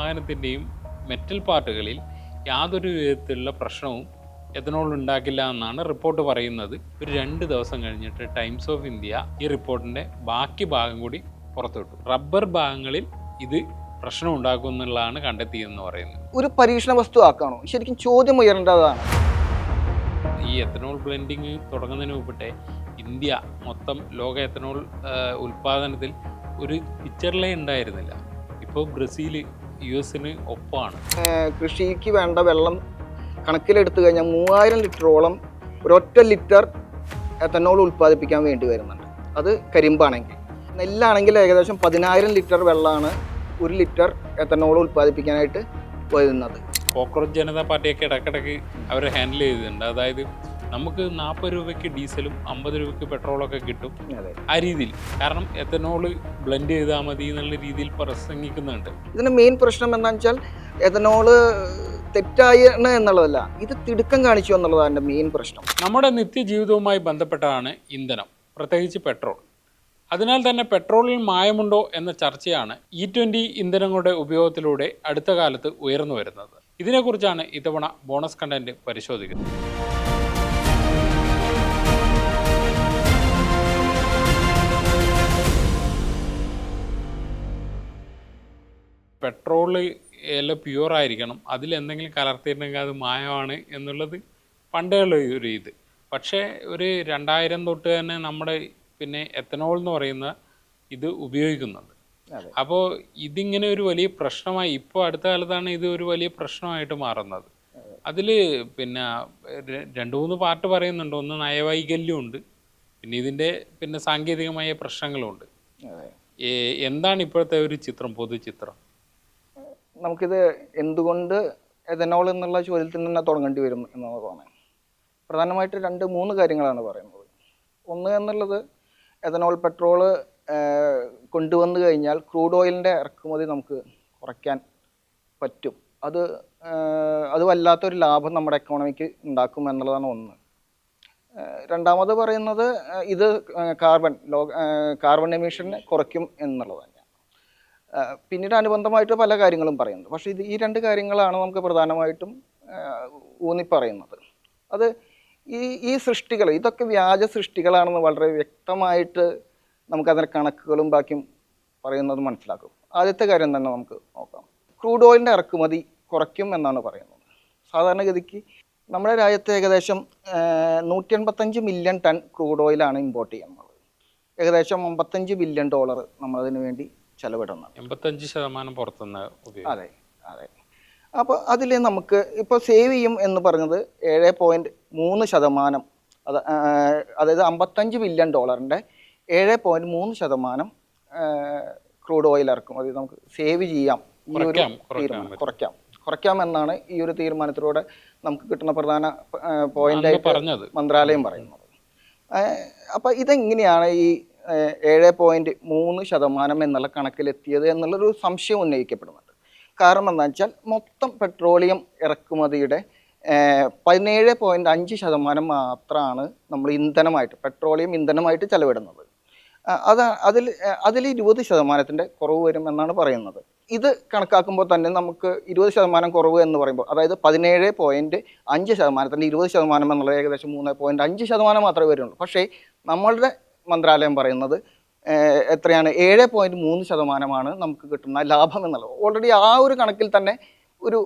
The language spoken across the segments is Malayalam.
വാഹനത്തിൻ്റെയും മെറ്റൽ പാർട്ടുകളിൽ യാതൊരു വിധത്തിലുള്ള പ്രശ്നവും എത്തനോൾ ഉണ്ടാക്കില്ല എന്നാണ് റിപ്പോർട്ട് പറയുന്നത്. ഒരു 2 ദിവസം കഴിഞ്ഞിട്ട് ടൈംസ് ഓഫ് ഇന്ത്യ ഈ റിപ്പോർട്ടിൻ്റെ ബാക്കി ഭാഗം കൂടി പുറത്തുവിട്ടു. റബ്ബർ ഭാഗങ്ങളിൽ ഇത് പ്രശ്നം ഉണ്ടാക്കും എന്നുള്ളതാണ് കണ്ടെത്തിയതെന്ന് പറയുന്നത്. ഒരു പരീക്ഷണ വസ്തു ആക്കാണോ? ശരിക്കും ചോദ്യം ഉയരേണ്ടതാണ്. ഈ എത്തനോൾ ബ്ലെൻഡിങ് തുടങ്ങുന്നതിന് മുമ്പിട്ടെ ഇന്ത്യ മൊത്തം ലോക എത്തനോൾ ഉൽപ്പാദനത്തിൽ ഒരു പിക്ചറിലേ ഉണ്ടായിരുന്നില്ല. ഇപ്പോൾ ബ്രസീൽ US ഒപ്പമാണ്. കൃഷിക്ക് വേണ്ട വെള്ളം കണക്കിലെടുത്തു കഴിഞ്ഞാൽ 3000 ലിറ്ററോളം ഒരൊറ്റ ലിറ്റർ എത്തനോൾ ഉൽപ്പാദിപ്പിക്കാൻ വേണ്ടി വരുന്നുണ്ട്. അത് കരിമ്പാണെങ്കിൽ. നെല്ലാണെങ്കിൽ ഏകദേശം 10000 ലിറ്റർ വെള്ളമാണ് 1 ലിറ്റർ എത്തനോൾ ഉൽപ്പാദിപ്പിക്കാനായിട്ട് വരുന്നത്. കോക്രോച്ച് ജനതാ പാർട്ടിയൊക്കെ ഇടയ്ക്കിടയ്ക്ക് അവർ ഹാൻഡിൽ ചെയ്തിട്ടുണ്ട്. അതായത് നമുക്ക് 40 രൂപയ്ക്ക് ഡീസലും 50 രൂപയ്ക്ക് പെട്രോളൊക്കെ കിട്ടും ആ രീതിയിൽ. കാരണം എത്തനോള് ബ്ലെൻഡ് ചെയ്താൽ മതി എന്നുള്ള രീതിയിൽ പ്രസംഗിക്കുന്നുണ്ട്. ഇതിൻ്റെ മെയിൻ പ്രശ്നം എന്താണെന്ന് വെച്ചാൽ എത്തനോള് തെറ്റായാണ് എന്നുള്ളതല്ല, ഇത് തിടുക്കം കാണിച്ചു എന്നുള്ളതാണ് എൻ്റെ മെയിൻ പ്രശ്നം. നമ്മുടെ നിത്യജീവിതവുമായി ബന്ധപ്പെട്ടതാണ് ഇന്ധനം, പ്രത്യേകിച്ച് പെട്രോൾ. അതിനാൽ തന്നെ പെട്രോളിൽ മായമുണ്ടോ എന്ന ചർച്ചയാണ് E20 ഇന്ധനങ്ങളുടെ ഉപയോഗത്തിലൂടെ അടുത്ത കാലത്ത് ഉയർന്നു വരുന്നത്. ഇതിനെക്കുറിച്ചാണ് ഇത്തവണ ബോണസ് കണ്ടന്റ് പരിശോധിക്കുന്നത്. പെട്രോള് എല്ലാം പ്യുവറായിരിക്കണം, അതിലെന്തെങ്കിലും കലർത്തിയിട്ടുണ്ടെങ്കിൽ അത് മായമാണ് എന്നുള്ളത് പണ്ടേയുള്ള ഒരു ഇത്. പക്ഷേ ഒരു 2000 തൊട്ട് തന്നെ നമ്മുടെ എത്തനോൾ എന്ന് പറയുന്ന ഇത് ഉപയോഗിക്കുന്നുണ്ട്. അപ്പോൾ ഇതിങ്ങനെ ഒരു വലിയ പ്രശ്നമായി, ഇപ്പോൾ അടുത്ത കാലത്താണ് ഇത് ഒരു വലിയ പ്രശ്നമായിട്ട് മാറുന്നത്. അതിൽ 2-3 പാർട്ട് പറയുന്നുണ്ട്. ഒന്ന് നയവൈകല്യമുണ്ട്, പിന്നെ ഇതിൻ്റെ സാങ്കേതികമായ പ്രശ്നങ്ങളുണ്ട്. എന്താണ് ഇപ്പോഴത്തെ ഒരു ചിത്രം, പൊതുചിത്രം? നമുക്കിത് എന്തുകൊണ്ട് എഥനോൾ എന്നുള്ള ചോദ്യത്തിൽ തന്നെ തുടങ്ങേണ്ടി വരും എന്നുള്ളതാണ്. പ്രധാനമായിട്ട് 2-3 കാര്യങ്ങളാണ് പറയുന്നത്. ഒന്ന് എന്നുള്ളത്, എഥനോൾ പെട്രോള് കൊണ്ടുവന്നു കഴിഞ്ഞാൽ ക്രൂഡ് ഓയിലിൻ്റെ ഇറക്കുമതി നമുക്ക് കുറയ്ക്കാൻ പറ്റും. അത് വല്ലാത്തൊരു ലാഭം നമ്മുടെ എക്കോണമിക്ക് ഉണ്ടാക്കും എന്നുള്ളതാണ് ഒന്ന്. രണ്ടാമത് പറയുന്നത്, ഇത് കാർബൺ എമിഷനെ കുറയ്ക്കും എന്നുള്ളത് തന്നെയാണ്. പിന്നീട് അനുബന്ധമായിട്ട് പല കാര്യങ്ങളും പറയുന്നുണ്ട്. പക്ഷേ ഈ 2 കാര്യങ്ങളാണ് നമുക്ക് പ്രധാനമായിട്ടും ഊന്നിപ്പറയുന്നത്. അത് ഈ സൃഷ്ടികൾ, ഇതൊക്കെ വ്യാജ സൃഷ്ടികളാണെന്ന് വളരെ വ്യക്തമായിട്ട് നമുക്കതിൻ്റെ കണക്കുകളും ബാക്കിയും പറയുന്നത് മനസ്സിലാക്കും. ആദ്യത്തെ കാര്യം തന്നെ നമുക്ക് നോക്കാം. ക്രൂഡ് ഓയിലിൻ്റെ ഇറക്കുമതി കുറയ്ക്കും എന്നാണ് പറയുന്നത്. സാധാരണഗതിക്ക് നമ്മുടെ രാജ്യത്ത് ഏകദേശം 185 മില്യൺ ടൺ ക്രൂഡ് ഓയിലാണ് ഇമ്പോർട്ട് ചെയ്യുന്നത്. ഏകദേശം $55 ബില്യൺ നമ്മളതിന് വേണ്ടി ചെലവിടുന്നത്. 85% പുറത്തുനിന്ന്. അതെ. അപ്പോൾ അതിൽ നമുക്ക് ഇപ്പോൾ സേവ് ചെയ്യും എന്ന് പറഞ്ഞത് 7.3%. അതായത് $55 ബില്യൺ 7.3% ക്രൂഡ് ഓയിൽ ഇറക്കുമതി നമുക്ക് സേവ് ചെയ്യാം. ഈ ഒരു തീരുമാനം കുറയ്ക്കാം എന്നാണ് ഈ ഒരു തീരുമാനത്തിലൂടെ നമുക്ക് കിട്ടുന്ന പ്രധാന പോയിന്റായിട്ട് മന്ത്രാലയം പറയുന്നത്. അപ്പോൾ ഇതെങ്ങനെയാണ് ഈ 7.3% എന്നുള്ള കണക്കിലെത്തിയത് എന്നുള്ളൊരു സംശയം ഉന്നയിക്കപ്പെടുന്നുണ്ട്. കാരണം എന്താണെന്ന് വെച്ചാൽ മൊത്തം പെട്രോളിയം ഇറക്കുമതിയുടെ 17.5% മാത്രമാണ് നമ്മൾ പെട്രോളിയം ഇന്ധനമായിട്ട് ചെലവിടുന്നത്. അതിൽ 20% കുറവ് വരും എന്നാണ് പറയുന്നത്. ഇത് കണക്കാക്കുമ്പോൾ തന്നെ നമുക്ക് 20% കുറവ് എന്ന് പറയുമ്പോൾ, അതായത് 17.5%, 20% എന്നുള്ളത് ഏകദേശം 3.5% മാത്രമേ വരുള്ളൂ. പക്ഷേ നമ്മളുടെ മന്ത്രാലയം പറയുന്നത് എത്രയാണ്? 7.3% നമുക്ക് കിട്ടുന്ന ലാഭം എന്നുള്ളത്. ഓൾറെഡി ആ ഒരു കണക്കിൽ തന്നെ ഒരു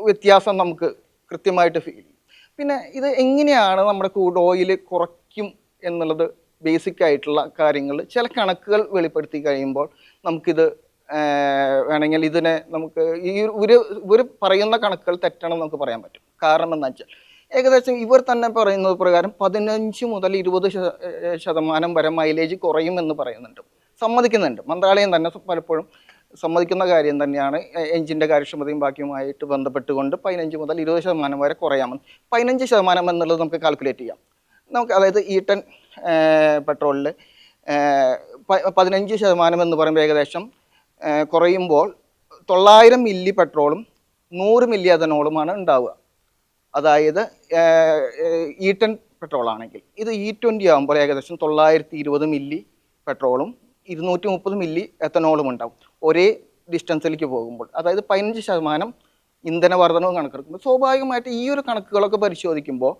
വ്യത്യാസം നമുക്ക് കൃത്യമായിട്ട് ഫീൽ ചെയ്യും. പിന്നെ ഇത് എങ്ങനെയാണ് നമ്മുടെ ക്രൂഡ് ഓയിൽ കുറയ്ക്കും എന്നുള്ളത് ബേസിക് ആയിട്ടുള്ള കാര്യങ്ങൾ ചില കണക്കുകൾ വെളിപ്പെടുത്തി കഴിയുമ്പോൾ നമുക്കിത് വേണമെങ്കിൽ ഇതിനെ നമുക്ക് ഈ ഒരു പറയുന്ന കണക്കുകൾ തെറ്റാണെന്ന് നമുക്ക് പറയാൻ പറ്റും. കാരണം എന്താ വെച്ചാൽ ഏകദേശം ഇവർ തന്നെ പറയുന്നത് പ്രകാരം 15 മുതൽ 20% വരെ മൈലേജ് കുറയുമെന്ന് പറയുന്നുണ്ട്, സമ്മതിക്കുന്നുണ്ട്. മന്ത്രാലയം തന്നെ പലപ്പോഴും സമ്മതിക്കുന്ന കാര്യം തന്നെയാണ്. എഞ്ചിൻ്റെ കാര്യക്ഷമതയും ബാക്കിയുമായിട്ട് ബന്ധപ്പെട്ടുകൊണ്ട് 15 മുതൽ 20% വരെ കുറയാമെന്ന്. 15% എന്നുള്ളത് നമുക്ക് കാൽക്കുലേറ്റ് ചെയ്യാം. അതായത് E10 പെട്രോളിൽ 15% എന്ന് പറയുമ്പോൾ ഏകദേശം കുറയുമ്പോൾ 900 മില്ലി പെട്രോളും 100 മില്ലി എഥനോളുമാണ് ഉണ്ടാവുക. അതായത് E10 പെട്രോളാണെങ്കിൽ ഇത് E20 ആകുമ്പോൾ ഏകദേശം 920 മില്ലി പെട്രോളും 230 മില്ലി എഥനോളും ഉണ്ടാവും. ഒരേ ഡിസ്റ്റൻസിലേക്ക് പോകുമ്പോൾ, അതായത് 15% ഇന്ധന വർധനവും കണക്കെടുക്കുമ്പോൾ സ്വാഭാവികമായിട്ട് ഈ ഒരു കണക്കുകളൊക്കെ പരിശോധിക്കുമ്പോൾ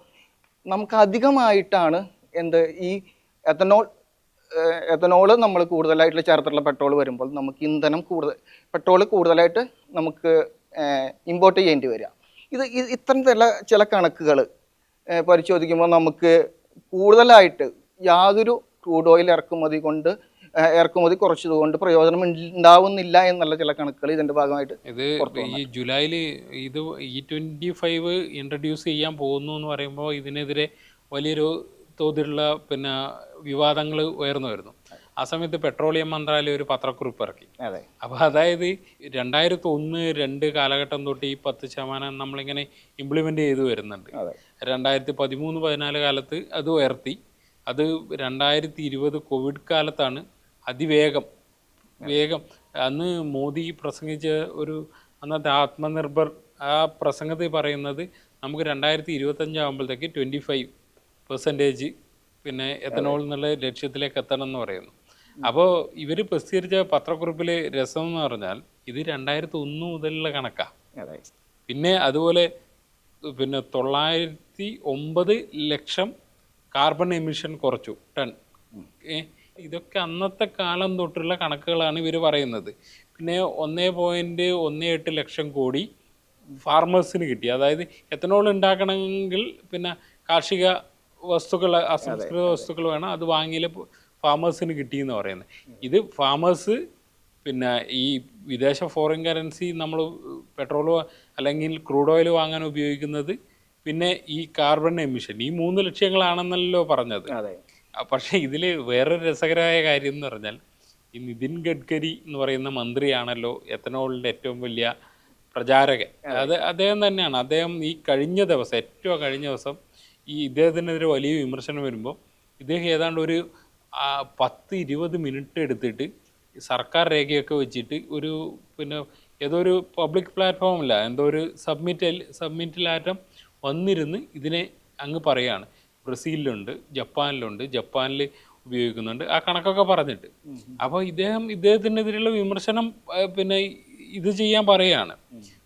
നമുക്ക് അധികമായിട്ടാണ് ഈ എത്തനോൾ നമ്മൾ കൂടുതലായിട്ട് ചേർത്തിട്ടുള്ള പെട്രോൾ വരുമ്പോൾ നമുക്ക് പെട്രോൾ കൂടുതലായിട്ട് നമുക്ക് ഇമ്പോർട്ട് ചെയ്യേണ്ടി വരിക. ഇത്തരം ചില കണക്കുകൾ പരിശോധിക്കുമ്പോൾ നമുക്ക് കൂടുതലായിട്ട് യാതൊരു ക്രൂഡ് ഓയിൽ ഇറക്കുമതി കുറച്ചതുകൊണ്ട് പ്രയോജനം ഉണ്ടാവുന്നില്ല എന്നുള്ള ചില കണക്കുകൾ ഇതിന്റെ ഭാഗമായിട്ട് ഈ ജൂലൈയിൽ ഇത് E25 ഇൻട്രൊഡ്യൂസ് ചെയ്യാൻ പോകുന്നു എന്ന് പറയുമ്പോൾ ഇതിനെതിരെ വലിയൊരു തോതിലുള്ള വിവാദങ്ങൾ ഉയർന്നു വരുന്നു. ആ സമയത്ത് പെട്രോളിയം മന്ത്രാലയം ഒരു പത്രക്കുറിപ്പ് ഇറക്കി. അപ്പോൾ അതായത് 2001-2 കാലഘട്ടം തൊട്ട് ഈ 10% നമ്മളിങ്ങനെ ഇംപ്ലിമെൻ്റ് ചെയ്തു വരുന്നുണ്ട്. 2013-14 കാലത്ത് അത് ഉയർത്തി. അത് 2020 കോവിഡ് കാലത്താണ് അതിവേഗം അന്ന് മോദി പ്രസംഗിച്ച അന്നത്തെ ആത്മനിർഭർ ആ പ്രസംഗത്തിൽ പറയുന്നത് നമുക്ക് 2025 ആകുമ്പോഴത്തേക്ക് 25% എത്തനോൾ എന്നുള്ള ലക്ഷ്യത്തിലേക്ക് എത്തണം എന്ന് പറയുന്നു. അപ്പോൾ ഇവർ പ്രസിദ്ധീകരിച്ച പത്രക്കുറിപ്പിൽ രസം എന്ന് പറഞ്ഞാൽ ഇത് 2001 മുതലുള്ള കണക്കാണ്. പിന്നെ അതുപോലെ 909 ലക്ഷം കാർബൺ എമിഷൻ കുറച്ചു ടൺ. ഇതൊക്കെ അന്നത്തെ കാലം തൊട്ടുള്ള കണക്കുകളാണ് ഇവർ പറയുന്നത്. പിന്നെ 1.18 ലക്ഷം കോടി ഫാർമേഴ്സിന് കിട്ടി. അതായത് എത്തനോൾ ഉണ്ടാക്കണമെങ്കിൽ കാർഷിക വസ്തുക്കൾ, അസംസ്കൃത വസ്തുക്കൾ വേണം, അത് വാങ്ങിയില്ല ഫാമേഴ്സിന് കിട്ടിയെന്ന് പറയുന്നത്. ഇത് ഫാമേഴ്സ് ഈ വിദേശ ഫോറിൻ കറൻസി നമ്മൾ പെട്രോളോ അല്ലെങ്കിൽ ക്രൂഡ് ഓയിൽ വാങ്ങാൻ ഉപയോഗിക്കുന്നത്, പിന്നെ ഈ കാർബൺ എമിഷൻ, ഈ 3 ലക്ഷ്യങ്ങളാണെന്നല്ലോ പറഞ്ഞത്. പക്ഷേ ഇതിൽ വേറൊരു രസകരമായ കാര്യം എന്ന് പറഞ്ഞാൽ ഈ നിതിൻ ഗഡ്കരി എന്ന് പറയുന്ന മന്ത്രിയാണല്ലോ എത്തനോളിൻ്റെ ഏറ്റവും വലിയ പ്രചാരകൻ. അദ്ദേഹം തന്നെയാണ്. അദ്ദേഹം ഈ കഴിഞ്ഞ ദിവസം ഇദ്ദേഹത്തിനെതിരെ വലിയ വിമർശനം വരുമ്പോൾ ഇദ്ദേഹം ഏതാണ്ട് ഒരു 10-20 മിനിറ്റ് എടുത്തിട്ട് സർക്കാർ രേഖയൊക്കെ വെച്ചിട്ട് ഏതോ ഒരു പബ്ലിക് പ്ലാറ്റ്ഫോമില്ല, എന്തോ ഒരു സബ്മിറ്റിലാറ്റം വന്നിരുന്ന് ഇതിനെ അങ്ങ് പറയുകയാണ്. ബ്രസീലിലുണ്ട്, ജപ്പാനിൽ ഉപയോഗിക്കുന്നുണ്ട്, ആ കണക്കൊക്കെ പറഞ്ഞിട്ട്. അപ്പോൾ ഇദ്ദേഹത്തിനെതിരെയുള്ള വിമർശനം ഇത് ചെയ്യാൻ പറയുകയാണ്.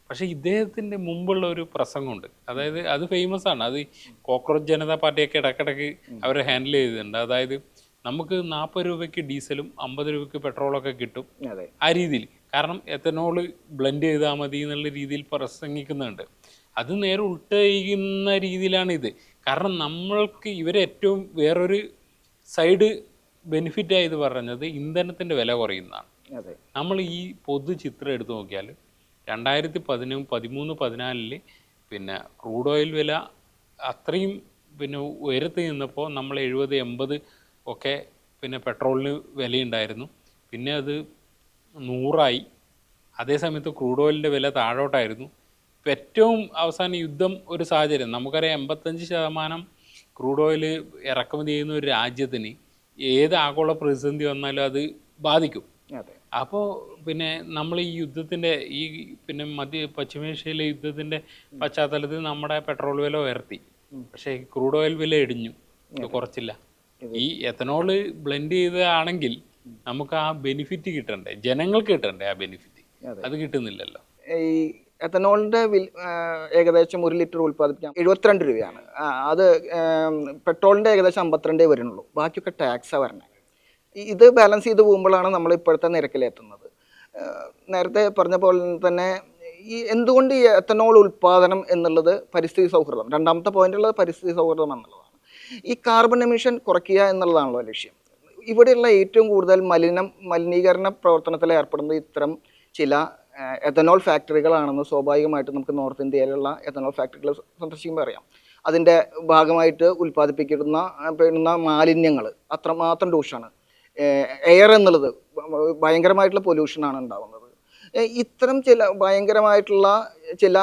പക്ഷേ ഇദ്ദേഹത്തിൻ്റെ മുമ്പുള്ള ഒരു പ്രസംഗമുണ്ട്, അതായത് അത് ഫേമസ് ആണ്. അത് കോക്രോച്ച് ജനതാ പാർട്ടിയൊക്കെ ഇടയ്ക്കിടയ്ക്ക് അവർ ഹാൻഡിൽ ചെയ്തിട്ടുണ്ട്. അതായത് നമുക്ക് 40 രൂപയ്ക്ക് ഡീസലും 50 രൂപയ്ക്ക് പെട്രോളൊക്കെ കിട്ടും, ആ രീതിയിൽ. കാരണം എത്തനോൾ ബ്ലെൻഡ് ചെയ്താൽ മതി എന്നുള്ള രീതിയിൽ പ്രസംഗിക്കുന്നുണ്ട്. അത് നേരെ ഉൾട്ടയുന്ന രീതിയിലാണിത്. കാരണം നമ്മൾക്ക് ഏറ്റവും വേറൊരു സൈഡ് ബെനിഫിറ്റായത് പറഞ്ഞത് ഇന്ധനത്തിൻ്റെ വില കുറയുന്നതാണ്. നമ്മൾ ഈ ചിത്രം എടുത്തു നോക്കിയാൽ 2013-14 ക്രൂഡ് ഓയിൽ വില അത്രയും ഉയരത്ത് നിന്നപ്പോൾ നമ്മൾ 70-80 ഒക്കെ പെട്രോളിന് വിലയുണ്ടായിരുന്നു. പിന്നെ അത് 100 അതേസമയത്ത് ക്രൂഡ് ഓയിലിൻ്റെ വില താഴോട്ടായിരുന്നു. ഏറ്റവും അവസാനം യുദ്ധം ഒരു സാഹചര്യം, നമുക്കറിയാം 85% ക്രൂഡ് ഓയിൽ ഇറക്കുമതി ചെയ്യുന്ന ഒരു രാജ്യത്തിന് ഏത് ആഗോള പ്രതിസന്ധി വന്നാലും അത് ബാധിക്കും. അപ്പോൾ നമ്മൾ ഈ യുദ്ധത്തിൻ്റെ പശ്ചിമേഷ്യയിലെ യുദ്ധത്തിൻ്റെ പശ്ചാത്തലത്തിൽ നമ്മുടെ പെട്രോൾ വില ഉയർത്തി, പക്ഷേ ക്രൂഡ് ഓയിൽ വില ഇടിഞ്ഞു, കുറച്ചില്ല. ഈ എത്തനോള് ബ്ലെൻഡ് ചെയ്തതാണെങ്കിൽ നമുക്ക് ആ ബെനിഫിറ്റ് കിട്ടണ്ടേ, ജനങ്ങൾക്ക് കിട്ടണ്ടേ ആ ബെനിഫിറ്റ്, അത് കിട്ടുന്നില്ലല്ലോ. ഈ എത്തനോളിൻ്റെ ഏകദേശം 1 ലിറ്റർ ഉൽപ്പാദിപ്പിക്കാൻ 72 രൂപയാണ്. അത് പെട്രോളിൻ്റെ ഏകദേശം 52 വരുന്നുള്ളൂ, ബാക്കിയൊക്കെ ടാക്സാണ് വരണേ. ഇത് ബാലൻസ് ചെയ്ത് പോകുമ്പോഴാണ് നമ്മൾ ഇപ്പോഴത്തെ നിരക്കിലെത്തുന്നത്. നേരത്തെ പറഞ്ഞ പോലെ തന്നെ എന്തുകൊണ്ട് ഈ എത്തനോൾ ഉൽപ്പാദനം എന്നുള്ളത് പരിസ്ഥിതി സൗഹൃദം, രണ്ടാമത്തെ പോയിന്റുള്ളത് പരിസ്ഥിതി സൗഹൃദം എന്നുള്ളതാണ്. ഈ കാർബൺ എമിഷൻ കുറയ്ക്കുക എന്നുള്ളതാണല്ലോ ലക്ഷ്യം. ഇവിടെയുള്ള ഏറ്റവും കൂടുതൽ മലിനീകരണ പ്രവർത്തനത്തിൽ ഏർപ്പെടുന്നത് ഇത്തരം ചില എത്തനോൾ ഫാക്ടറികളാണെന്ന് സ്വാഭാവികമായിട്ട് നമുക്ക് നോർത്ത് ഇന്ത്യയിലുള്ള എത്തനോൾ ഫാക്ടറികൾ സന്ദർശിക്കുമ്പോൾ അറിയാം. അതിൻ്റെ ഭാഗമായിട്ട് ഉൽപ്പാദിപ്പിക്കുന്ന മാലിന്യങ്ങൾ അത്രമാത്രം ദൂഷമാണ്. എയർ എന്നുള്ളത് ഭയങ്കരമായിട്ടുള്ള പൊല്യൂഷനാണ് ഉണ്ടാകുന്നത്. ഇത്തരം ഭയങ്കരമായിട്ടുള്ള ചില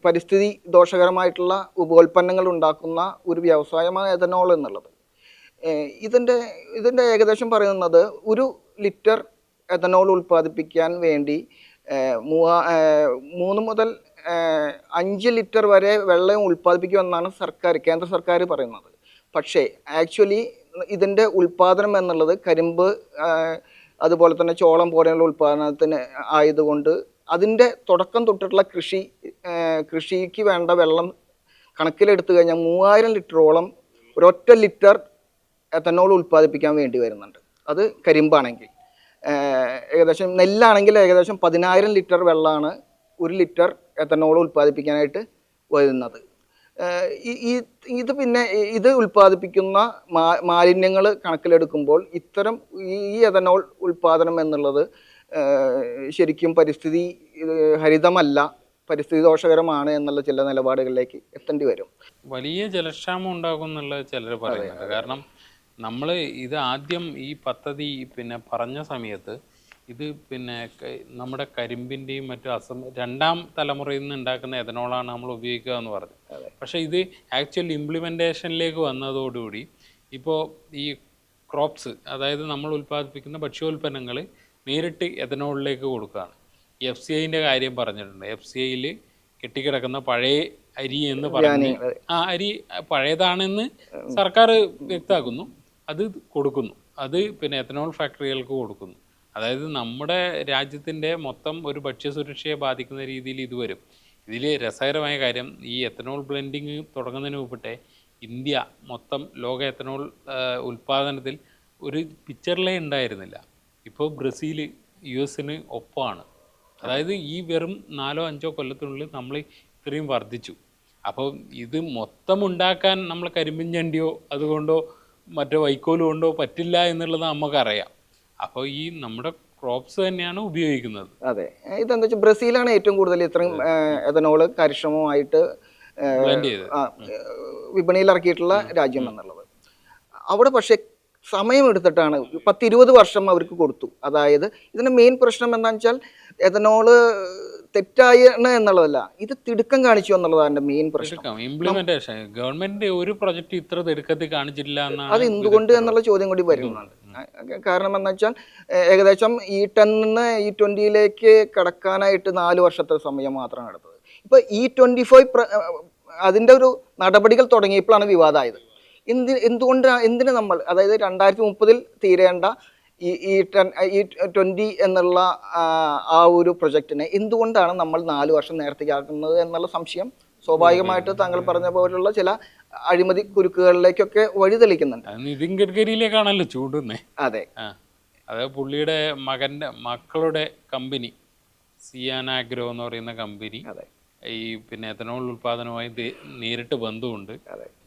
പരിസ്ഥിതി ദോഷകരമായിട്ടുള്ള ഉപോൽപ്പന്നങ്ങൾ ഉണ്ടാക്കുന്ന ഒരു വ്യവസായമാണ് എത്തനോൾ എന്നുള്ളത്. ഇതിൻ്റെ ഏകദേശം പറയുന്നത് 1 ലിറ്റർ എത്തനോൾ ഉൽപ്പാദിപ്പിക്കാൻ വേണ്ടി 3 മുതൽ 5 ലിറ്റർ വരെ വെള്ളം ഉൽപ്പാദിപ്പിക്കുമെന്നാണ് കേന്ദ്ര സർക്കാർ പറയുന്നത്. പക്ഷേ ആക്ച്വലി ഇതിൻ്റെ ഉൽപ്പാദനം എന്നുള്ളത് കരിമ്പ് അതുപോലെ തന്നെ ചോളം പോലെയുള്ള ഉൽപ്പാദനത്തിന് ആയതുകൊണ്ട് അതിൻ്റെ തുടക്കം തൊട്ടിട്ടുള്ള കൃഷിക്ക് വേണ്ട വെള്ളം കണക്കിലെടുത്തു കഴിഞ്ഞാൽ 3000 ലിറ്ററോളം ഒരൊറ്റ ലിറ്റർ എത്തനോൾ ഉൽപ്പാദിപ്പിക്കാൻ വേണ്ടി വരുന്നുണ്ട്. അത് കരിമ്പാണെങ്കിൽ. ഏകദേശം നെല്ലാണെങ്കിൽ ഏകദേശം 10000 ലിറ്റർ വെള്ളമാണ് 1 ലിറ്റർ എത്തനോൾ ഉൽപ്പാദിപ്പിക്കാനായിട്ട് വരുന്നത്. ഇത് പിന്നെ ഇത് ഉൽപ്പാദിപ്പിക്കുന്ന മാലിന്യങ്ങൾ കണക്കിലെടുക്കുമ്പോൾ ഇത്തരം ഈ എഥനോൾ ഉൽപ്പാദനം എന്നുള്ളത് ശരിക്കും പരിസ്ഥിതി ഹരിതമല്ല, പരിസ്ഥിതി ദോഷകരമാണ് എന്നുള്ള ചില നിലപാടുകളിലേക്ക് എത്തേണ്ടി വരും. വലിയ ജലക്ഷാമം ഉണ്ടാകും എന്നുള്ള ചിലർ പറയുന്നുണ്ട്. കാരണം നമ്മൾ ഇത് ആദ്യം ഈ പദ്ധതി പിന്നെ പറഞ്ഞ സമയത്ത് ഇത് പിന്നെ നമ്മുടെ കരിമ്പിൻ്റെയും മറ്റു രണ്ടാം തലമുറയിൽ നിന്ന് ഉണ്ടാക്കുന്ന എഥനോളാണ് നമ്മൾ ഉപയോഗിക്കുക എന്ന് പറഞ്ഞു. പക്ഷേ ഇത് ആക്ച്വൽ ഇംപ്ലിമെൻറ്റേഷനിലേക്ക് വന്നതോടുകൂടി ഇപ്പോൾ ഈ ക്രോപ്സ്, അതായത് നമ്മൾ ഉൽപ്പാദിപ്പിക്കുന്ന ഭക്ഷ്യോൽപ്പന്നങ്ങൾ നേരിട്ട് എഥനോളിലേക്ക് കൊടുക്കുകയാണ്. FCIൻ്റെ കാര്യം പറഞ്ഞിട്ടുണ്ട്. FCIയിൽ കെട്ടിക്കിടക്കുന്ന പഴയ അരി എന്ന് പറഞ്ഞ് ആ അരി പഴയതാണെന്ന് സർക്കാർ വ്യക്തമാക്കുന്നു, അത് കൊടുക്കുന്നു. അത് പിന്നെ എഥനോൾ ഫാക്ടറികൾക്ക് കൊടുക്കുന്നു. അതായത് നമ്മുടെ രാജ്യത്തിൻ്റെ മൊത്തം ഒരു ഭക്ഷ്യസുരക്ഷയെ ബാധിക്കുന്ന രീതിയിൽ ഇത് വരും. ഇതിൽ രസകരമായ കാര്യം, ഈ എഥനോൾ ബ്ലെൻഡിങ് തുടങ്ങുന്നതിന് മുമ്പിട്ടെ ഇന്ത്യ മൊത്തം ലോക എഥനോൾ ഉൽപ്പാദനത്തിൽ ഒരു പിക്ചറിലേ ഉണ്ടായിരുന്നില്ല. ഇപ്പോൾ ബ്രസീൽ US ഒപ്പമാണ്. അതായത് ഈ വെറും 4-5 കൊല്ലത്തിനുള്ളിൽ നമ്മൾ ഇത്രയും വർദ്ധിച്ചു. അപ്പോൾ ഇത് മൊത്തം ഉണ്ടാക്കാൻ നമ്മൾ കരിമ്പിൻ ചണ്ടിയോ അതുകൊണ്ടോ മറ്റോ വൈക്കോല് കൊണ്ടോ പറ്റില്ല എന്നുള്ളത് നമുക്കറിയാം. അപ്പോൾ ഈ നമ്മുടെ ക്രോപ്സ് തന്നെയാണ് ഉപയോഗിക്കുന്നത്. അതെ, ഇതെന്താ വെച്ചാൽ ബ്രസീലാണ് ഏറ്റവും കൂടുതൽ ഇത്രയും എഥനോള് കാര്യക്ഷമമായിട്ട് വിപണിയിൽ ഇറക്കിയിട്ടുള്ള രാജ്യം എന്നുള്ളത്. അവിടെ പക്ഷേ സമയമെടുത്തിട്ടാണ് 10-20 വർഷം അവർക്ക് കൊടുത്തു. അതായത് ഇതിൻ്റെ മെയിൻ പ്രശ്നം എന്താണെന്ന് വെച്ചാൽ എഥനോള് തെറ്റാണ് എന്നുള്ളതല്ല, ഇത് തിടുക്കം കാണിച്ചു എന്നുള്ളതാണ് എൻ്റെ മെയിൻ പ്രശ്നം. ഇംപ്ലിമെന്റേഷൻ ഗവൺമെന്റ് ഒരു പ്രൊജക്ട് ഇത്ര തിടുക്കത്തിൽ കാണിച്ചിട്ടില്ല. അത് എന്തുകൊണ്ട് എന്നുള്ള ചോദ്യം കൂടി വരുന്നുണ്ട്. കാരണം എന്താ വെച്ചാൽ ഏകദേശം E10 നിന്ന് E20 കടക്കാനായിട്ട് 4 വർഷത്തെ സമയം മാത്രമാണ് എടുത്തത്. ഇപ്പോൾ E25 അതിൻ്റെ ഒരു നടപടികൾ തുടങ്ങിയപ്പോഴാണ് വിവാദമായത്. എന്തിന് നമ്മൾ, അതായത് 2030 തീരേണ്ട E20 എന്നുള്ള ആ ഒരു പ്രൊജക്റ്റിനെ എന്തുകൊണ്ടാണ് നമ്മൾ 4 വർഷം നേരത്തേക്കാക്കുന്നത് എന്നുള്ള സംശയം സ്വാഭാവികമായിട്ട് താങ്കൾ പറഞ്ഞ പോലുള്ള ചില അഴിമതി കുരുക്കുകളിലേക്കൊക്കെ വഴിതെളിക്കുന്നുണ്ട്. നിതിൻ ഗഡ്കരിയിലേക്കാണല്ലോ ചൂണ്ടുന്നേ. അതെ, അതായത് പുള്ളിയുടെ മക്കളുടെ കമ്പനി സിയാനാഗ്രോ എന്ന് പറയുന്ന കമ്പനി ഈ പിന്നെ എഥനോൾ ഉൽപ്പാദനവുമായി നേരിട്ട് ബന്ധമുണ്ട്.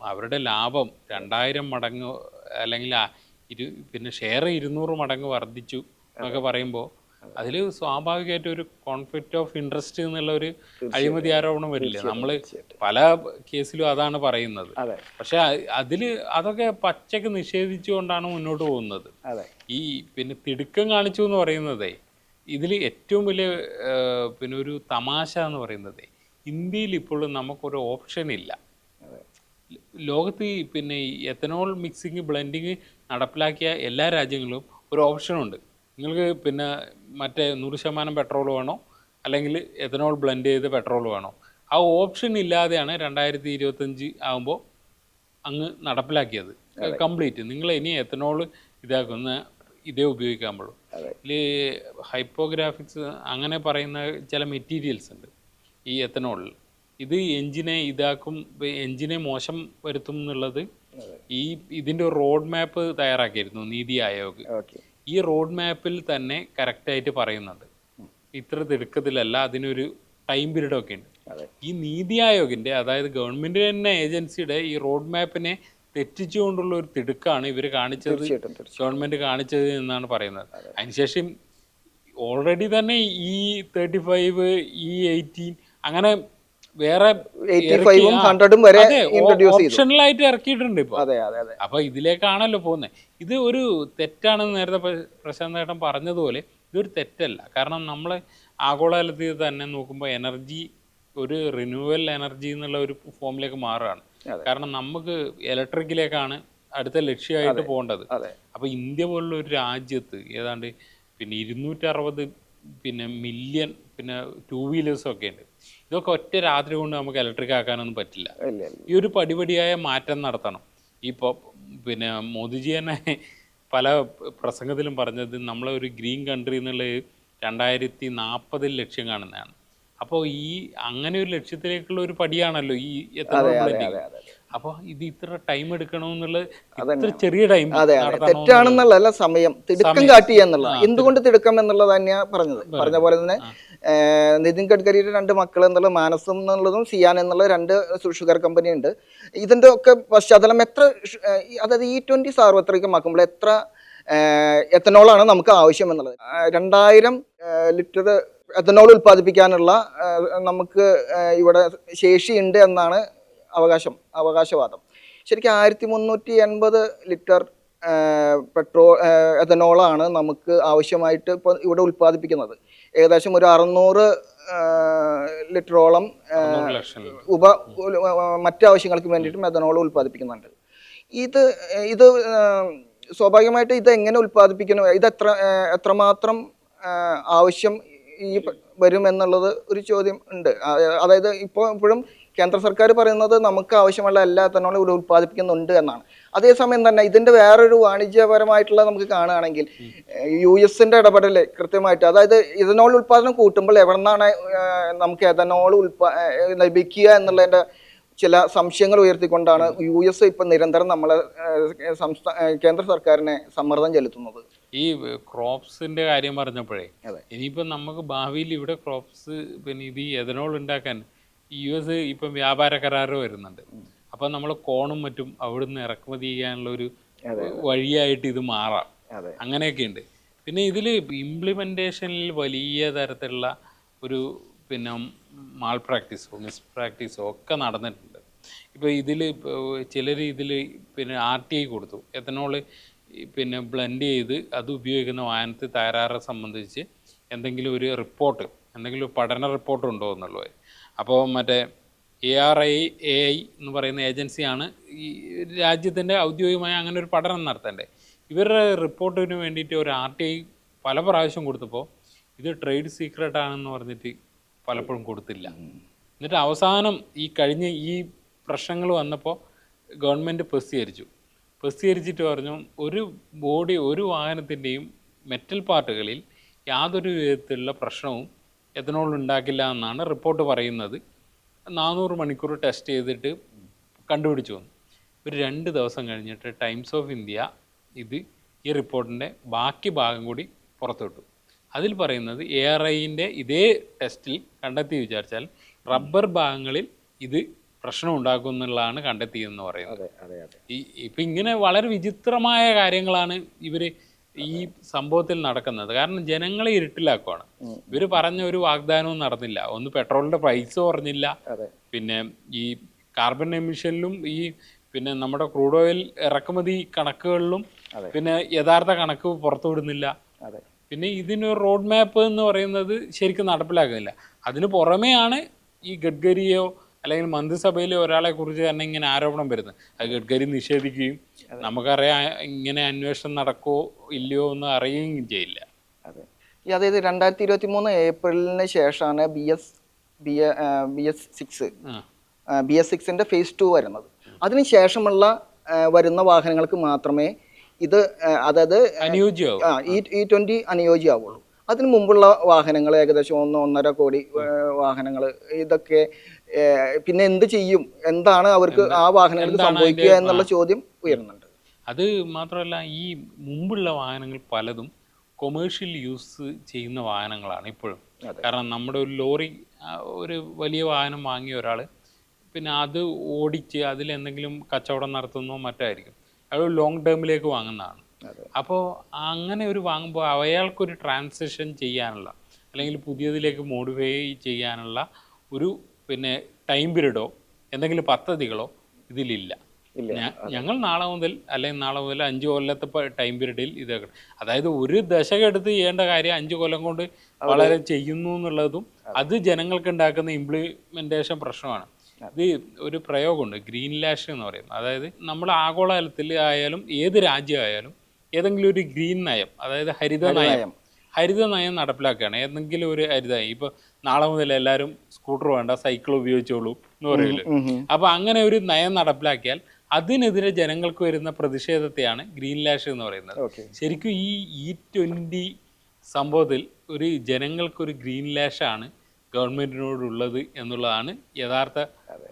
അവരുടെ ലാഭം 2000 മടങ്ങ് അല്ലെങ്കിൽ പിന്നെ ഷെയർ 200 മടങ്ങ് വർദ്ധിച്ചു എന്നൊക്കെ പറയുമ്പോൾ അതിൽ സ്വാഭാവികമായിട്ട് ഒരു കോൺഫ്ലിക്റ്റ് ഓഫ് ഇൻട്രസ്റ്റ് എന്നുള്ള ഒരു അഴിമതി ആരോപണം വരില്ലേ? നമ്മൾ പല കേസിലും അതാണ് പറയുന്നത്. പക്ഷെ അതൊക്കെ പച്ചക്ക് നിഷേധിച്ചുകൊണ്ടാണ് മുന്നോട്ട് പോകുന്നത്. ഈ പിന്നെ തിടുക്കം കാണിച്ചു എന്ന് പറയുന്നതേ ഇതിൽ ഏറ്റവും വലിയ പിന്നെ ഒരു തമാശ എന്ന് പറയുന്നത്, ഇന്ത്യയിൽ ഇപ്പോഴും നമുക്കൊരു ഓപ്ഷൻ ഇല്ല. ലോകത്ത് പിന്നെ എഥനോൾ മിക്സിങ് ബ്ലെൻഡിങ് നടപ്പിലാക്കിയ എല്ലാ രാജ്യങ്ങളിലും ഒരു ഓപ്ഷനുണ്ട്. നിങ്ങൾക്ക് പിന്നെ മറ്റേ 100% പെട്രോൾ വേണോ അല്ലെങ്കിൽ എഥനോൾ ബ്ലെൻഡ് ചെയ്ത് പെട്രോൾ വേണോ? ആ ഓപ്ഷൻ ഇല്ലാതെയാണ് 2025 ആകുമ്പോൾ അങ്ങ് നടപ്പിലാക്കിയത് കംപ്ലീറ്റ്. നിങ്ങൾ ഇനി എഥനോൾ ഇതാക്കുന്ന ഇതേ ഉപയോഗിക്കാൻ പാടുള്ളൂ. ഇതിൽ ഹൈപ്പോഗ്രാഫിക്സ് അങ്ങനെ പറയുന്ന ചില മെറ്റീരിയൽസ് ഉണ്ട് ഈ എഥനോളിൽ. ഇത് എഞ്ചിനെ മോശം വരുത്തും എന്നുള്ളത് ഇതിൻ്റെ ഒരു റോഡ് മാപ്പ് തയ്യാറാക്കിയിരുന്നു നീതി ആയോഗ്. ഈ റോഡ് മാപ്പിൽ തന്നെ കറക്റ്റായിട്ട് പറയുന്നുണ്ട് ഇത്ര തിടുക്കത്തിലല്ല, അതിനൊരു ടൈം പീരീഡൊക്കെ ഉണ്ട്. ഈ നീതി ആയോഗിൻ്റെ, അതായത് ഗവൺമെൻറ് തന്നെ ഏജൻസിയുടെ ഈ റോഡ് മാപ്പിനെ തെറ്റിച്ചുകൊണ്ടുള്ള ഒരു തിടുക്കാണ് ഇവർ കാണിച്ചത്, ഗവൺമെൻറ് കാണിച്ചത് എന്നാണ് പറയുന്നത്. അതിനുശേഷം ഓൾറെഡി തന്നെ E35 E18 അങ്ങനെ വേറെ ഓപ്ഷണലായിട്ട് ഇറക്കിയിട്ടുണ്ട് ഇപ്പോൾ. അപ്പൊ ഇതിലേക്കാണല്ലോ പോകുന്നത്. ഇത് ഒരു തെറ്റാണെന്ന് നേരത്തെ പ്രശാന്ത് ഏട്ടൻ പറഞ്ഞതുപോലെ ഇതൊരു തെറ്റല്ല. കാരണം നമ്മൾ ആഗോളതലത്തിൽ തന്നെ നോക്കുമ്പോൾ എനർജി ഒരു റിന്യൂവൽ എനർജി എന്നുള്ള ഒരു ഫോമിലേക്ക് മാറുകയാണ്. കാരണം നമുക്ക് ഇലക്ട്രിക്കിലേക്കാണ് അടുത്ത ലക്ഷ്യമായിട്ട് പോകേണ്ടത്. അപ്പൊ ഇന്ത്യ പോലുള്ള ഒരു രാജ്യത്ത് ഏതാണ്ട് പിന്നെ 260 പിന്നെ മില്യൺ പിന്നെ 2 വീലേഴ്സൊക്കെ ഉണ്ട്. ഇതൊക്കെ ഒറ്റ രാത്രി കൊണ്ട് നമുക്ക് ഇലക്ട്രിക് ആക്കാനൊന്നും പറ്റില്ല. ഈ ഒരു പടിപടിയായ മാറ്റം നടത്തണം. ഇപ്പോൾ പിന്നെ മോദിജി തന്നെ പല പ്രസംഗത്തിലും പറഞ്ഞത് നമ്മളെ ഒരു ഗ്രീൻ കൺട്രി എന്നുള്ളത് 2040 ലക്ഷ്യം കാണുന്നതാണ്. അപ്പോൾ ഈ അങ്ങനെ ഒരു ലക്ഷ്യത്തിലേക്കുള്ള ഒരു പടിയാണല്ലോ ഈ എത്തനോൾ ബ്ലെൻഡിങ്. അപ്പോൾ ഇത് ഇത്ര ടൈം എടുക്കണമെന്നുള്ളത് ഇത്ര ചെറിയ ടൈം തെറ്റാണെന്നുള്ളതല്ല, സമയം തിടുക്കം കാട്ടി എന്നുള്ള. എന്തുകൊണ്ട് തിടുക്കം എന്നുള്ളത് തന്നെയാണ് പറഞ്ഞ പോലെ തന്നെ നിതിൻ ഗഡ്കരിയുടെ 2 മക്കൾ എന്നുള്ള മാനസം എന്നുള്ളതും സിയാൻ എന്നുള്ള 2 ഷുഗർ കമ്പനി ഉണ്ട്. ഇതിൻ്റെ ഒക്കെ പശ്ചാത്തലം എത്ര, അതായത് E20 സാർവത്രികമാക്കുമ്പോൾ എത്ര എത്തനോളാണ് നമുക്ക് ആവശ്യം എന്നുള്ളത്. 2000 ലിറ്റർ എത്തനോൾ ഉൽപ്പാദിപ്പിക്കാനുള്ള നമുക്ക് ഇവിടെ ശേഷിയുണ്ട് എന്നാണ് അവകാശവാദം. ശരിക്കും 1380 ലിറ്റർ എത്തനോളാണ് നമുക്ക് ആവശ്യമായിട്ട് ഇപ്പോൾ ഇവിടെ ഉൽപ്പാദിപ്പിക്കുന്നത്. ഏകദേശം ഒരു 600 ലിറ്ററോളം മറ്റു ആവശ്യങ്ങൾക്ക് വേണ്ടിയിട്ടും എത്തനോൾ ഉൽപ്പാദിപ്പിക്കുന്നുണ്ട്. ഇത് സ്വാഭാവികമായിട്ട് ഇത് എങ്ങനെ ഉൽപ്പാദിപ്പിക്കണം, ഇത് എത്രമാത്രം ആവശ്യം ഈ വരും എന്നുള്ളത് ഒരു ചോദ്യം ഉണ്ട്. അതായത് ഇപ്പോഴും കേന്ദ്ര സർക്കാർ പറയുന്നത് നമുക്ക് ആവശ്യമുള്ള എല്ലാ എത്തനോളും ഇവിടെ ഉൽപ്പാദിപ്പിക്കുന്നുണ്ട് എന്നാണ്. അതേസമയം തന്നെ ഇതിൻ്റെ വേറൊരു വാണിജ്യപരമായിട്ടുള്ള നമുക്ക് കാണുകയാണെങ്കിൽ US-ന്റെ ഇടപെടൽ കൃത്യമായിട്ട്, അതായത് എത്തനോൾ ഉൽപ്പാദനം കൂട്ടുമ്പോൾ എവിടെ നിന്നാണ് നമുക്ക് എത്തനോൾ ലഭിക്കുക എന്നുള്ളതിൻ്റെ ചില സംശയങ്ങൾ ഉയർത്തിക്കൊണ്ടാണ് US ഇപ്പം നിരന്തരം നമ്മളെ കേന്ദ്ര സർക്കാരിനെ സമ്മർദ്ദം ചെലുത്തുന്നത്. ഈ ക്രോപ്സിന്റെ കാര്യം പറഞ്ഞപ്പോഴേ, ഇനിയിപ്പോൾ നമുക്ക് ഭാവിയിൽ ഇവിടെ ക്രോപ്സ് പിന്നെ ഇത് എഥനോൾ ഉണ്ടാക്കാൻ US ഇപ്പം വ്യാപാര കരാറ് വരുന്നുണ്ട്. അപ്പം നമ്മൾ കോണും മറ്റും അവിടുന്ന് ഇറക്കുമതി ചെയ്യാനുള്ള ഒരു വഴിയായിട്ട് ഇത് മാറാം. അങ്ങനെയൊക്കെ ഉണ്ട്. പിന്നെ ഇതിൽ ഇംപ്ലിമെൻറ്റേഷനിൽ വലിയ തരത്തിലുള്ള ഒരു പിന്നെ മാൾ പ്രാക്ടീസോ മിസ് പ്രാക്ടീസോ ഒക്കെ നടന്നിട്ടുണ്ട്. ഇപ്പോൾ ഇതിൽ ചിലർ ഇതിൽ പിന്നെ RTI കൊടുത്തു, എത്തനോൾ പിന്നെ ബ്ലെൻഡ് ചെയ്ത് അത് ഉപയോഗിക്കുന്ന വാഹനത്തിൽ തകരാറ് സംബന്ധിച്ച് എന്തെങ്കിലും ഒരു റിപ്പോർട്ട്, എന്തെങ്കിലും ഒരു പഠന റിപ്പോർട്ട് ഉണ്ടോ എന്നുള്ളത്. അപ്പോൾ മറ്റേ ARAI എന്ന് പറയുന്ന ഏജൻസിയാണ് ഈ രാജ്യത്തിൻ്റെ ഔദ്യോഗികമായ അങ്ങനെ ഒരു പഠനം നടത്തേണ്ടത്. ഇവരുടെ റിപ്പോർട്ടിന് വേണ്ടിയിട്ട് ഒരു RTI പല പ്രാവശ്യം കൊടുത്തപ്പോൾ ഇത് ട്രേഡ് സീക്രട്ട് ആണെന്ന് പറഞ്ഞിട്ട് പലപ്പോഴും കൊടുത്തില്ല. എന്നിട്ട് അവസാനം ഈ കഴിഞ്ഞ ഈ പ്രശ്നങ്ങൾ വന്നപ്പോൾ ഗവൺമെൻറ് പ്രസിദ്ധീകരിച്ചിട്ട് പറഞ്ഞു ഒരു വാഹനത്തിൻ്റെയും മെറ്റൽ പാർട്ടുകളിൽ യാതൊരു വിധത്തിലുള്ള പ്രശ്നവും എത്തനോൾ ഉണ്ടാക്കില്ല എന്നാണ് റിപ്പോർട്ട് പറയുന്നത്. 400 മണിക്കൂർ ടെസ്റ്റ് ചെയ്തിട്ട് കണ്ടുപിടിച്ചു വന്നു. ഒരു 2 ദിവസം കഴിഞ്ഞിട്ട് ടൈംസ് ഓഫ് ഇന്ത്യ ഈ റിപ്പോർട്ടിൻ്റെ ബാക്കി ഭാഗം കൂടി പുറത്തുവിട്ടു. അതിൽ പറയുന്നത് ARIൻ്റെ ഇതേ ടെസ്റ്റിൽ കണ്ടെത്തി വിചാരിച്ചാൽ റബ്ബർ ഭാഗങ്ങളിൽ ഇത് പ്രശ്നം ഉണ്ടാക്കും എന്നുള്ളതാണ് കണ്ടെത്തിയെന്ന് പറയുന്നത്. ഇപ്പം ഇങ്ങനെ വളരെ വിചിത്രമായ കാര്യങ്ങളാണ് ഇവർ ഈ സംഭവത്തിൽ നടക്കുന്നത്. കാരണം ജനങ്ങളെ ഇരുട്ടിലാക്കുവാണ്. ഇവർ പറഞ്ഞ ഒരു വാഗ്ദാനവും നടന്നില്ല. ഒന്ന് പെട്രോളിൻ്റെ പ്രൈസ് കുറഞ്ഞില്ല, പിന്നെ ഈ കാർബൺ എമിഷനിലും പിന്നെ നമ്മുടെ ക്രൂഡ് ഓയിൽ ഇറക്കുമതി കണക്കുകളിലും പിന്നെ യഥാർത്ഥ കണക്ക് പുറത്തുവിടുന്നില്ല. പിന്നെ ഇതിനൊരു റോഡ് മാപ്പ് എന്ന് പറയുന്നത് ശരിക്കും നടപ്പിലാക്കുന്നില്ല. അതിന് പുറമെയാണ് ഈ ഗഡ്കരിയോ അല്ലെങ്കിൽ മന്ത്രിസഭയിലെ ഒരാളെ കുറിച്ച് തന്നെ ഇങ്ങനെ ആരോപണം വരുന്നത്. അത് ഗഡ്കരി നിഷേധിക്കുകയും നമുക്കറിയാം ഇങ്ങനെ അന്വേഷണം നടക്കുമോ ഇല്ലയോ എന്ന് അറിയുകയും ചെയ്യില്ല. അതായത് 2023 ഏപ്രിലിന് ശേഷമാണ് BS6 ഫേസ് 2 വരുന്നത്. അതിന് ശേഷമുള്ള വരുന്ന വാഹനങ്ങൾക്ക് മാത്രമേ ഇത് അതായത് E20 അനുയോജ്യമാവുള്ളൂ. അതിന് മുമ്പുള്ള വാഹനങ്ങൾ ഏകദേശം 1-1.5 കോടി വാഹനങ്ങൾ, ഇതൊക്കെ പിന്നെ എന്ത് ചെയ്യും, എന്താണ് അവർക്ക് ആ വാഹനങ്ങൾക്ക് സംഭവിക്കുക എന്നുള്ള ചോദ്യം ഉയരുന്നുണ്ട്. അത് മാത്രമല്ല, ഈ മുമ്പുള്ള വാഹനങ്ങൾ പലതും കൊമേഴ്ഷ്യൽ യൂസ് ചെയ്യുന്ന വാഹനങ്ങളാണ് ഇപ്പോഴും. കാരണം നമ്മുടെ ഒരു ലോറി, ഒരു വലിയ വാഹനം വാങ്ങിയ ഒരാൾ പിന്നെ അത് ഓടിച്ച് അതിലെന്തെങ്കിലും കച്ചവടം നടത്തുന്നോ മറ്റായിരിക്കും. അത് ലോങ് ടേമിലേക്ക് വാങ്ങുന്നതാണ്. അപ്പോൾ അങ്ങനെ ഒരു വാങ്ങുമ്പോൾ അയാൾക്കൊരു ട്രാൻസിഷൻ ചെയ്യാനുള്ള അല്ലെങ്കിൽ പുതിയതിലേക്ക് മോഡിഫൈ ചെയ്യാനുള്ള ഒരു പിന്നെ ടൈം പീരീഡോ എന്തെങ്കിലും പദ്ധതികളോ ഇതിലില്ല. ഞങ്ങൾ നാളെ മുതൽ 5 കൊല്ലത്തെ ടൈം പീരീഡിൽ ഇതൊക്കെ, അതായത് ഒരു ദശകം എടുത്ത് ചെയ്യേണ്ട കാര്യം 5 കൊല്ലം കൊണ്ട് വളരെ ചെയ്യുന്നു എന്നുള്ളതും അത് ജനങ്ങൾക്ക് ഉണ്ടാക്കുന്ന ഇംപ്ലിമെൻറ്റേഷൻ പ്രശ്നമാണ്. ഇത് ഒരു പ്രയോഗമുണ്ട്, ഗ്രീൻ ലാഷ് എന്ന് പറയും. അതായത് നമ്മൾ ആഗോള തലത്തിൽ ആയാലും ഏത് രാജ്യമായാലും ഏതെങ്കിലും ഒരു ഗ്രീൻ നയം, അതായത് ഹരിത നയം നടപ്പിലാക്കുകയാണ്. ഏതെങ്കിലും ഒരു ഹരിതനയം, ഇപ്പോൾ നാളെ മുതൽ എല്ലാവരും സ്കൂട്ടർ വേണ്ട സൈക്കിൾ ഉപയോഗിച്ചോളൂ എന്ന് പറയില്ല. അപ്പോൾ അങ്ങനെ ഒരു നയം നടപ്പിലാക്കിയാൽ അതിനെതിരെ ജനങ്ങൾക്ക് വരുന്ന പ്രതിഷേധത്തെയാണ് ഗ്രീൻ ലാഷ് എന്ന് പറയുന്നത്. ഓക്കെ. ശരിക്കും ഈ E20 സംഭവത്തിൽ ഒരു ജനങ്ങൾക്കൊരു ഗ്രീൻ ലാഷാണ് ഗവൺമെൻറ്റിനോടുള്ളത് എന്നുള്ളതാണ് യഥാർത്ഥ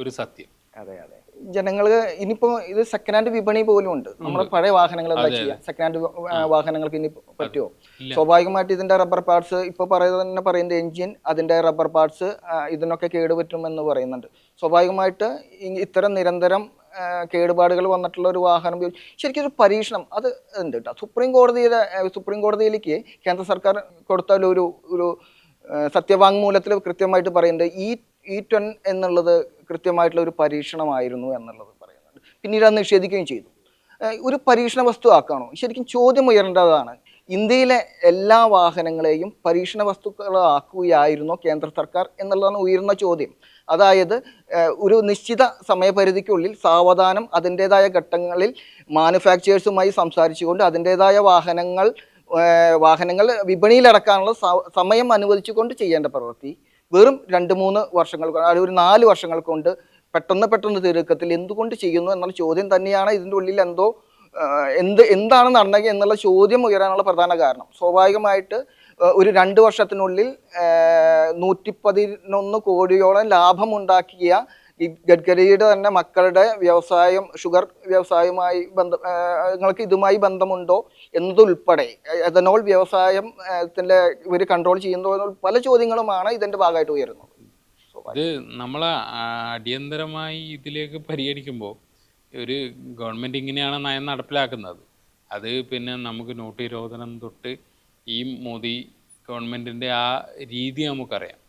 ഒരു സത്യം. അതെ അതെ. ജനങ്ങൾക്ക് ഇനിയിപ്പോൾ ഇത് സെക്കൻഡ് ഹാൻഡ് വിപണി പോലും ഉണ്ട്. നമ്മുടെ പഴയ വാഹനങ്ങൾ എന്താ ചെയ്യുക? സെക്കൻഡ് ഹാൻഡ് വാഹനങ്ങൾക്ക് ഇനി പറ്റുമോ? സ്വാഭാവികമായിട്ട് ഇതിന്റെ റബ്ബർ പാർട്സ് ഇപ്പോൾ പറയുന്നത് എഞ്ചിൻ, അതിന്റെ റബ്ബർ പാർട്സ് ഇതിനൊക്കെ കേടുപറ്റുമെന്ന് പറയുന്നുണ്ട്. സ്വാഭാവികമായിട്ട് ഇത്തരം നിരന്തരം കേടുപാടുകൾ വന്നിട്ടുള്ള ഒരു വാഹനം ശരിക്കും ഒരു പരീക്ഷണം അത് ഉണ്ട് കേട്ടോ. സുപ്രീം കോടതിയിലേക്ക് കേന്ദ്ര സർക്കാർ കൊടുത്ത ഒരു സത്യവാങ്മൂലത്തിൽ കൃത്യമായിട്ട് പറയുന്നുണ്ട് E10 എന്നുള്ളത് കൃത്യമായിട്ടുള്ള ഒരു പരീക്ഷണമായിരുന്നു എന്നുള്ളത് പറയുന്നുണ്ട്. പിന്നീട് അത് നിഷേധിക്കുകയും ചെയ്തു. ഒരു പരീക്ഷണ വസ്തു ആക്കാണോ? ശരിക്കും ചോദ്യം ഉയരേണ്ടതാണ്. ഇന്ത്യയിലെ എല്ലാ വാഹനങ്ങളെയും പരീക്ഷണ വസ്തുക്കളാക്കുകയായിരുന്നോ കേന്ദ്ര സർക്കാർ എന്നുള്ളതാണ് ഉയർന്ന ചോദ്യം. അതായത് ഒരു നിശ്ചിത സമയപരിധിക്കുള്ളിൽ സാവധാനം അതിൻ്റെതായ ഘട്ടങ്ങളിൽ മാനുഫാക്ചേഴ്സുമായി സംസാരിച്ചുകൊണ്ട് അതിൻ്റെതായ വാഹനങ്ങൾ വിപണിയിലിറക്കാനുള്ള സമയം അനുവദിച്ചുകൊണ്ട് ചെയ്യേണ്ട പ്രവൃത്തി വെറും 2-3 വർഷങ്ങൾ അല്ലെങ്കിൽ ഒരു 4 വർഷങ്ങൾ കൊണ്ട് പെട്ടെന്ന് തിരുക്കത്തിൽ എന്തുകൊണ്ട് ചെയ്യുന്നു എന്നുള്ള ചോദ്യം തന്നെയാണ് ഇതിൻ്റെ ഉള്ളിൽ എന്താണ് നടന്നത് എന്നുള്ള ചോദ്യം ഉയരാനുള്ള പ്രധാന കാരണം. സ്വാഭാവികമായിട്ട് ഒരു 2 വർഷത്തിനുള്ളിൽ 111 കോടിയോളം ലാഭമുണ്ടാക്കിയ ഈ ഗഡ്കരിയുടെ തന്നെ മക്കളുടെ വ്യവസായം, ഷുഗർ വ്യവസായവുമായി നിങ്ങൾക്ക് ഇതുമായി ബന്ധമുണ്ടോ എന്നതുൾപ്പെടെ എഥനോൾ വ്യവസായത്തിൻ്റെ ഇവർ കൺട്രോൾ ചെയ്യുന്നതോ എന്നുള്ള പല ചോദ്യങ്ങളുമാണ് ഇതിൻ്റെ ഭാഗമായിട്ട് ഉയരുന്നത്. ഇത് നമ്മൾ അടിയന്തരമായി ഇതിലേക്ക് പരിഗണിക്കുമ്പോൾ ഒരു ഗവൺമെൻറ് ഇങ്ങനെയാണ് നയം നടപ്പിലാക്കുന്നത്. അത് പിന്നെ നമുക്ക് നോട്ട് നിരോധനം തൊട്ട് ഈ മോദി ഗവൺമെൻറ്റിൻ്റെ ആ രീതി നമുക്കറിയാം.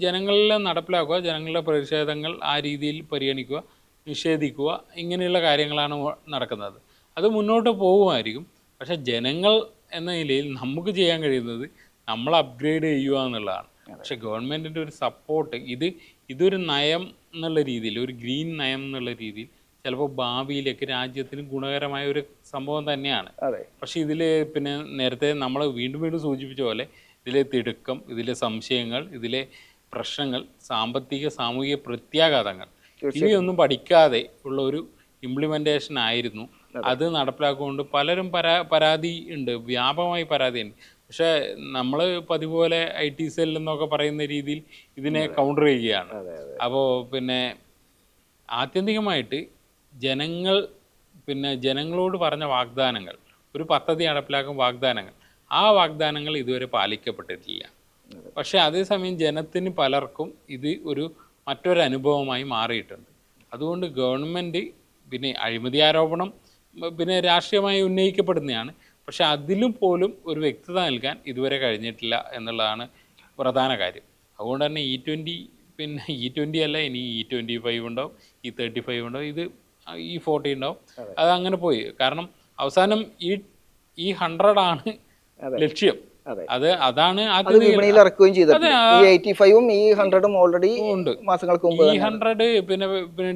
ജനങ്ങളിൽ നടപ്പിലാക്കുക, ജനങ്ങളുടെ പ്രതിഷേധങ്ങൾ ആ രീതിയിൽ പരിഗണിക്കുക, നിഷേധിക്കുക, ഇങ്ങനെയുള്ള കാര്യങ്ങളാണ് നടക്കുന്നത്. അത് മുന്നോട്ട് പോകുമായിരിക്കും. പക്ഷേ ജനങ്ങൾ എന്ന നിലയിൽ നമുക്ക് ചെയ്യാൻ കഴിയുന്നത് നമ്മൾ അപ്ഗ്രേഡ് ചെയ്യുക എന്നുള്ളതാണ്. പക്ഷേ ഗവൺമെൻറ്റിൻ്റെ ഒരു സപ്പോർട്ട് ഇതൊരു നയം എന്നുള്ള രീതിയിൽ, ഒരു ഗ്രീൻ നയം എന്നുള്ള രീതിയിൽ ചിലപ്പോൾ ഭാവിയിലേക്ക് രാജ്യത്തിന് ഗുണകരമായ ഒരു സംഭവം തന്നെയാണ്. പക്ഷേ ഇതിൽ പിന്നെ നേരത്തെ നമ്മൾ വീണ്ടും സൂചിപ്പിച്ച പോലെ ഇതിലെ തിടുക്കം, ഇതിലെ സംശയങ്ങൾ, ഇതിലെ പ്രശ്നങ്ങൾ, സാമൂഹിക പ്രത്യാഘാതങ്ങൾ ഇവയൊന്നും പഠിക്കാതെ ഉള്ള ഒരു ഇംപ്ലിമെൻറ്റേഷൻ ആയിരുന്നു. അത് നടപ്പിലാക്കുകൊണ്ട് പലരും പരാതി ഉണ്ട്, വ്യാപകമായി പരാതിയുണ്ട്. പക്ഷേ നമ്മൾ പതിവ് പോലെ IT സെൽ എന്നൊക്കെ പറയുന്ന രീതിയിൽ ഇതിനെ കൗണ്ടർ ചെയ്യുകയാണ്. അപ്പോൾ പിന്നെ ആത്യന്തികമായിട്ട് ജനങ്ങളോട് പറഞ്ഞ വാഗ്ദാനങ്ങൾ, ഒരു പദ്ധതി നടപ്പിലാക്കുന്ന വാഗ്ദാനങ്ങൾ, ആ വാഗ്ദാനങ്ങൾ ഇതുവരെ പാലിക്കപ്പെട്ടിട്ടില്ല. പക്ഷേ അതേസമയം ജനത്തിന് പലർക്കും ഇത് മറ്റൊരു അനുഭവമായി മാറിയിട്ടുണ്ട്. അതുകൊണ്ട് ഗവൺമെൻറ് പിന്നെ അഴിമതി ആരോപണം പിന്നെ രാഷ്ട്രീയമായി ഉന്നയിക്കപ്പെടുന്നതാണ്. പക്ഷെ അതിലും പോലും ഒരു വ്യക്തത നൽകാൻ ഇതുവരെ കഴിഞ്ഞിട്ടില്ല എന്നുള്ളതാണ് പ്രധാന കാര്യം. അതുകൊണ്ട് തന്നെ E20 അല്ല, ഇനി E25 ഉണ്ടാവും, E35 ഉണ്ടാവും, E40 ഉണ്ടാവും. അതങ്ങനെ പോയി. കാരണം അവസാനം ഈ 100 ആണ് ലക്ഷ്യം. അതാണ് വിപണിയിൽ ഇറക്കുകയും ചെയ്തത്. E85ഉം E100ഉം ഓൾറെഡി ഉണ്ട് മാസങ്ങൾക്ക് മുമ്പ്. E100 പിന്നെ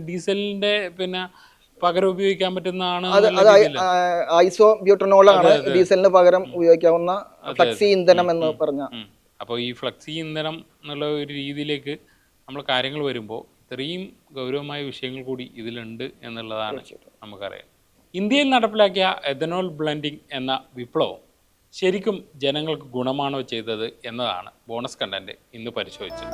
ഡീസലിന്റെ പകരം ഉപയോഗിക്കാൻ പറ്റുന്നതാണ്. ഐസോ ബ്യൂട്ടനോളാണ് ഡീസലിന് പകരം ഉപയോഗിക്കാവുന്ന ഫ്ലക്സി ഇന്ധനം എന്ന് പറഞ്ഞ. അപ്പോൾ ഈ ഫ്ലക്സി ഇന്ധനം എന്നുള്ള ഒരു രീതിയിലേക്ക് നമ്മൾ കാര്യങ്ങൾ വരുമ്പോൾ ഇത്രയും ഗൗരവമായ വിഷയങ്ങൾ കൂടി ഇതിലുണ്ട് എന്നുള്ളതാണ് നമുക്കറിയാം. ഇന്ത്യയിൽ നടപ്പിലാക്കിയ എഥനോൾ ബ്ലെൻഡിങ് എന്ന വിപ്ലവം ശരിക്കും ജനങ്ങൾക്ക് ഗുണമാണോ ചെയ്തത് എന്നതാണ് ബോണസ് കണ്ടന്റ് ഇന്ന് പരിശോധിച്ചത്.